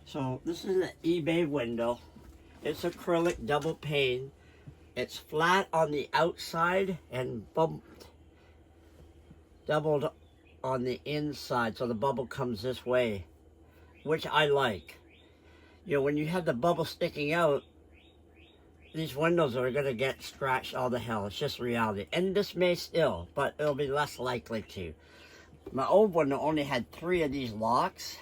So this is an eBay window. It's acrylic double pane. It's flat on the outside and doubled on the inside, so the bubble comes this way, which I like. You know, when you have the bubble sticking out, these windows are gonna get scratched all the hell. It's just reality. And this may still, but it'll be less likely to. My old window only had 3 of these locks.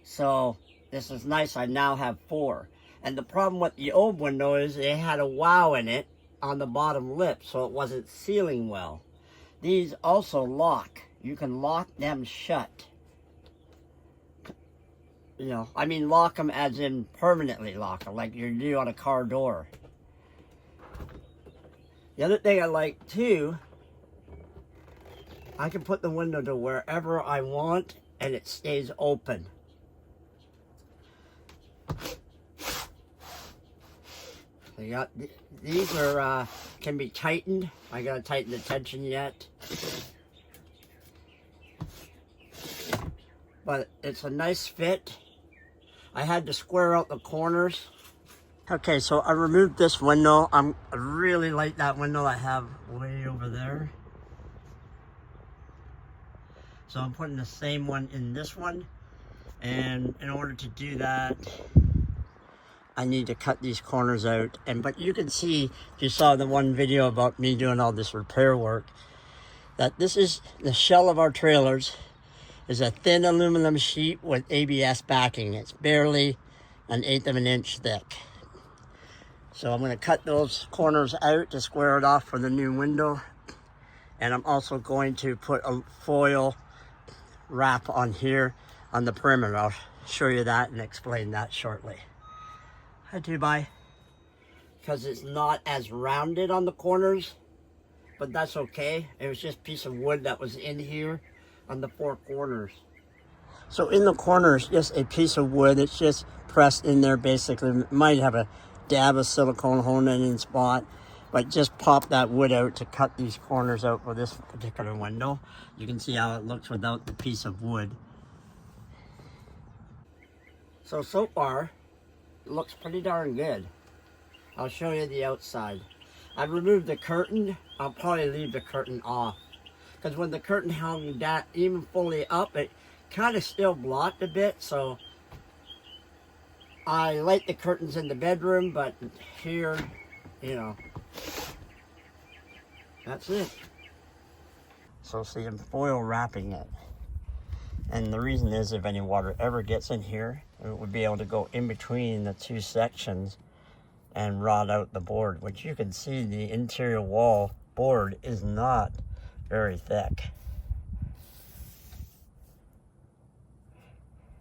So this is nice, I now have 4. And the problem with the old window is it had a wow in it on the bottom lip, so it wasn't sealing well. These also lock. You can lock them shut. You know, I mean lock them as in permanently lock them, like you do on a car door. The other thing I like too, I can put the window to wherever I want and it stays open. So you got, these are, can be tightened. I gotta tighten the tension yet. But it's a nice fit. I had to square out the corners. Okay, so I removed this window. I really like that window I have way over there. So I'm putting the same one in this one. And in order to do that, I need to cut these corners out. But you can see, if you saw the one video about me doing all this repair work, that this is the shell of our trailers. Is a thin aluminum sheet with ABS backing. It's barely 1/8 of an inch thick. So I'm going to cut those corners out to square it off for the new window. And I'm also going to put a foil wrap on here on the perimeter. I'll show you that and explain that shortly. Hi, Dubai. Because it's not as rounded on the corners, but that's okay. It was just a piece of wood that was in here on the 4 corners. So in the corners, just a piece of wood. It's just pressed in there basically. It might have a dab of silicone hone in spot, but just pop that wood out to cut these corners out for this particular window. You can see how it looks without the piece of wood. So far, it looks pretty darn good. I'll show you the outside. I removed the curtain. I'll probably leave the curtain off, because when the curtain hung that even fully up, it kind of still blocked a bit. So I like the curtains in the bedroom, but here, you know, that's it. So see, I'm foil wrapping it. And the reason is, if any water ever gets in here, it would be able to go in between the 2 sections and rot out the board, which you can see the interior wall board is not very thick.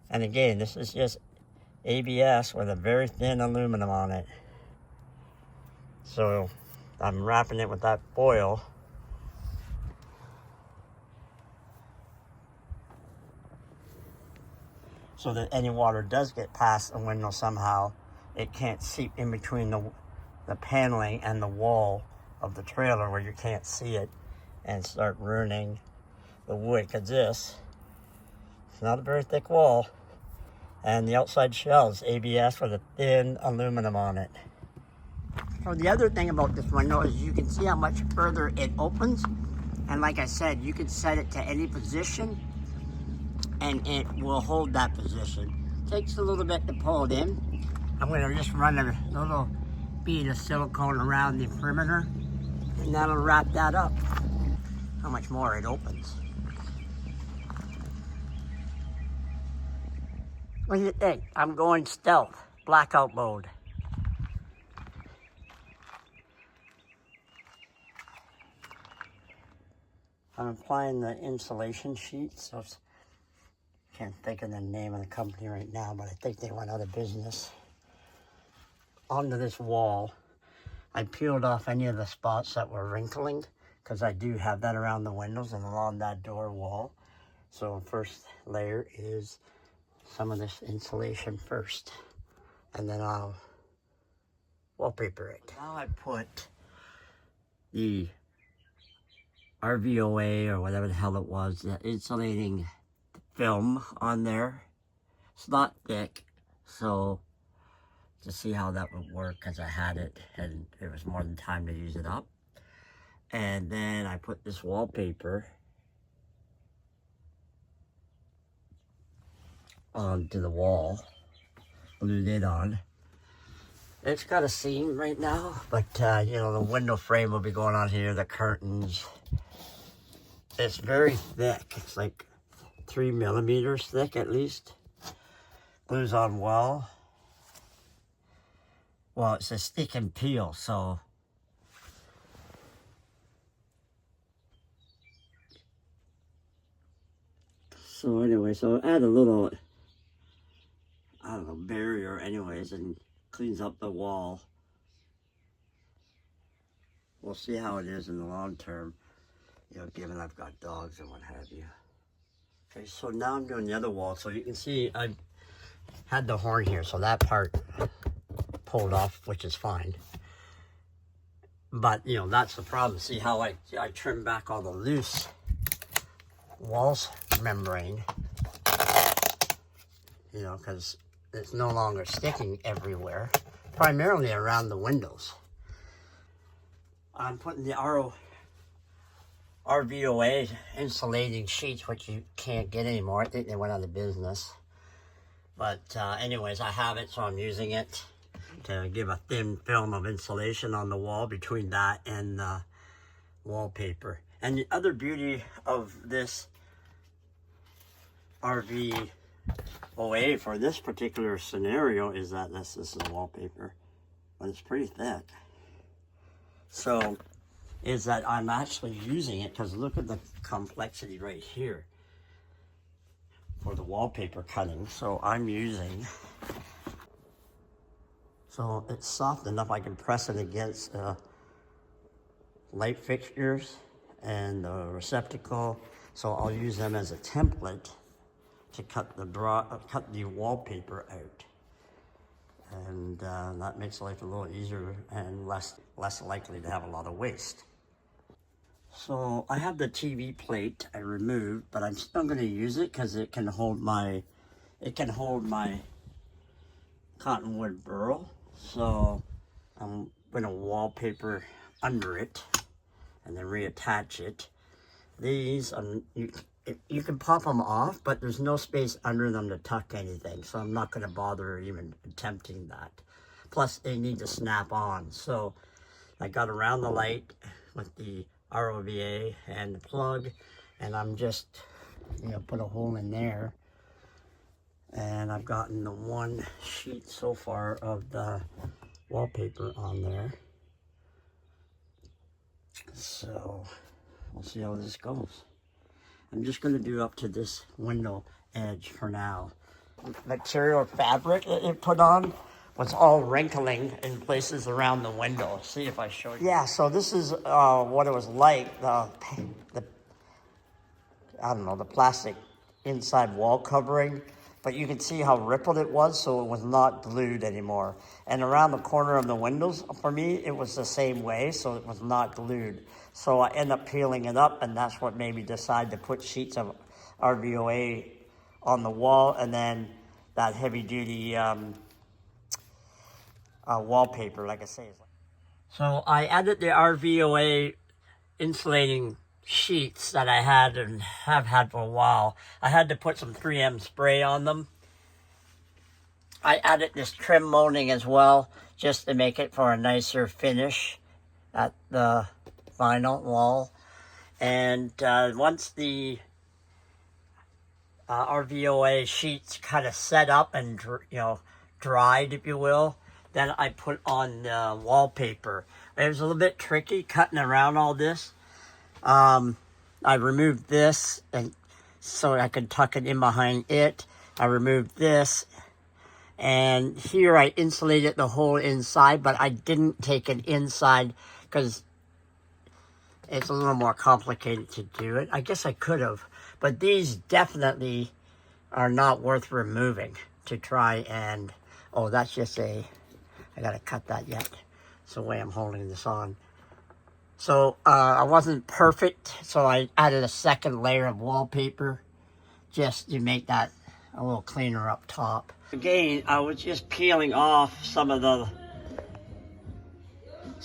And again, this is just ABS with a very thin aluminum on it. So I'm wrapping it with that foil. So that any water does get past the window somehow, it can't seep in between the paneling and the wall of the trailer where you can't see it and start ruining the wood, because this is not a very thick wall. And the outside shell is ABS with a thin aluminum on it. So the other thing about this window is you can see how much further it opens. And like I said, you can set it to any position and it will hold that position. Takes a little bit to pull it in. I'm gonna just run a little bead of silicone around the perimeter and that'll wrap that up. How much more it opens. What do you think? I'm going stealth, blackout mode. I'm applying the insulation sheet, so can't think of the name of the company right now, but I think they went out of business. Onto this wall, I peeled off any of the spots that were wrinkling, because I do have that around the windows and along that door wall. So first layer is some of this insulation first, and then I'll wallpaper it. Now I put the RVOA or whatever the hell it was, the insulating film on there. It's not thick, So to see how that would work, because I had it and it was more than time to use it up. And then I put this wallpaper onto the wall, glued it on. It's got a seam right now, but you know, the window frame will be going on here, the curtains. It's very thick. It's like 3 millimeters thick at least. Glues on well. Well, it's a stick and peel, so anyway, so add a little, I don't know, barrier anyways, and cleans up the wall. We'll see how it is in the long term, you know, given I've got dogs and what have you. Okay, so now I'm doing the other wall. So you can see I had the horn here, so that part pulled off, which is fine. But, you know, that's the problem. See how I trim back all the loose walls membrane, you know, because it's no longer sticking everywhere, primarily around the windows. I'm putting the RVOA insulating sheets, which you can't get anymore. I think they went out of business. But anyways, I have it, so I'm using it to give a thin film of insulation on the wall between that and the wallpaper. And the other beauty of this RVOA for this particular scenario is that this is wallpaper, but it's pretty thick. So is that I'm actually using it, because look at the complexity right here for the wallpaper cutting. So I'm using, so it's soft enough I can press it against light fixtures and the receptacle. So I'll use them as a template to cut the wallpaper out. And that makes life a little easier and less likely to have a lot of waste. So I have the TV plate I removed, but I'm still going to use it because it can hold my cottonwood burl. So I'm going to wallpaper under it and then reattach it. These you can pop them off, but there's no space under them to tuck anything, so I'm not going to bother even attempting that. Plus they need to snap on, so I got around the light with the RoVa and the plug, and I'm just, you know, put a hole in there, and I've gotten the one sheet so far of the wallpaper on there. So we'll see how this goes. I'm just going to do up to this window edge for now. Material fabric that it put on was all wrinkling in places around the window. See if I show you. Yeah, so this is what it was like, the I don't know, the plastic inside wall covering. But you can see how rippled it was, so it was not glued anymore. And around the corner of the windows, for me, it was the same way, so it was not glued. So I ended up peeling it up, and that's what made me decide to put sheets of RVOA on the wall, and then that heavy-duty wallpaper, like I say. So I added the RVOA insulating sheets that I had and have had for a while. I had to put some 3M spray on them. I added this trim molding as well, just to make it for a nicer finish at the vinyl wall. And once the RVOA sheets kind of set up and, you know, dried, if you will, then I put on the wallpaper. It was a little bit tricky cutting around all this. I removed this and so I could tuck it in behind it. I removed this, and here I insulated the whole inside, but I didn't take it inside because it's a little more complicated to do it. I guess I could have, but these definitely are not worth removing to try and, oh, that's just I gotta cut that yet. It's the way I'm holding this on. So I wasn't perfect, so I added a second layer of wallpaper just to make that a little cleaner up top. Again, I was just peeling off some of the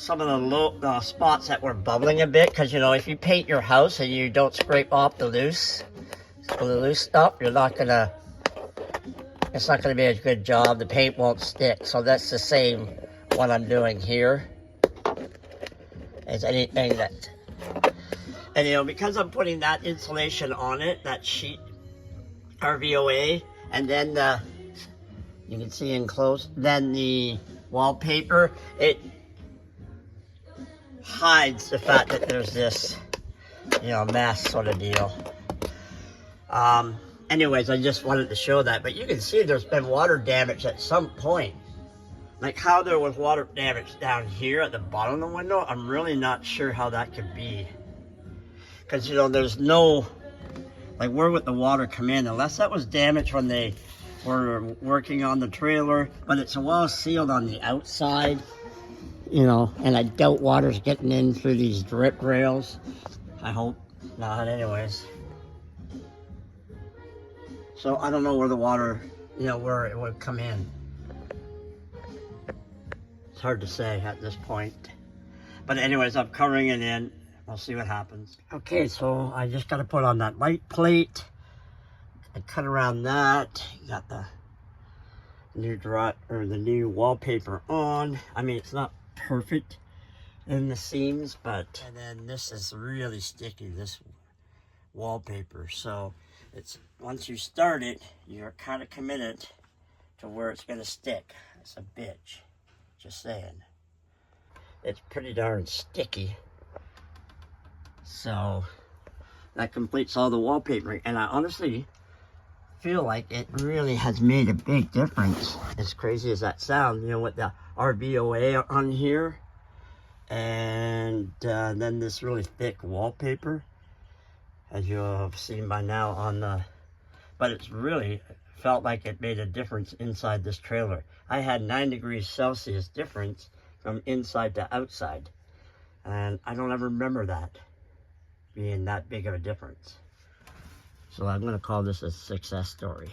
low spots that were bubbling a bit, because you know, if you paint your house and you don't scrape off the loose stuff, it's not gonna be a good job. The paint won't stick. So that's the same what I'm doing here. As anything that, and you know, because I'm putting that insulation on it, that sheet RVOA, and then you can see in close, then the wallpaper, it hides the fact that there's this, you know, mess sort of deal. Anyways, I just wanted to show that, but you can see there's been water damage at some point. Like how there was water damage down here at the bottom of the window, I'm really not sure how that could be. Because, you know, there's no, like, where would the water come in? Unless that was damaged when they were working on the trailer. But it's well sealed on the outside, you know, and I doubt water's getting in through these drip rails. I hope not, anyways. So I don't know where the water, you know, where it would come in. It's hard to say at this point. But anyways, I'm covering it in. We'll see what happens. Okay, so I just got to put on that light plate. I cut around that. Got the new wallpaper on. I mean, it's not perfect in the seams, but and then this is really sticky, this wallpaper. So it's once you start it, you're kind of committed to where it's going to stick. It's a bitch. Just saying. It's pretty darn sticky. So that completes all the wallpapering, and I honestly feel like it really has made a big difference. As crazy as that sounds, you know, with the RVOA on here, and then this really thick wallpaper, as you have seen by now on the. But it's really felt like it made a difference inside this trailer. I had 9 degrees Celsius difference from inside to outside, and I don't ever remember that being that big of a difference. So I'm going to call this a success story.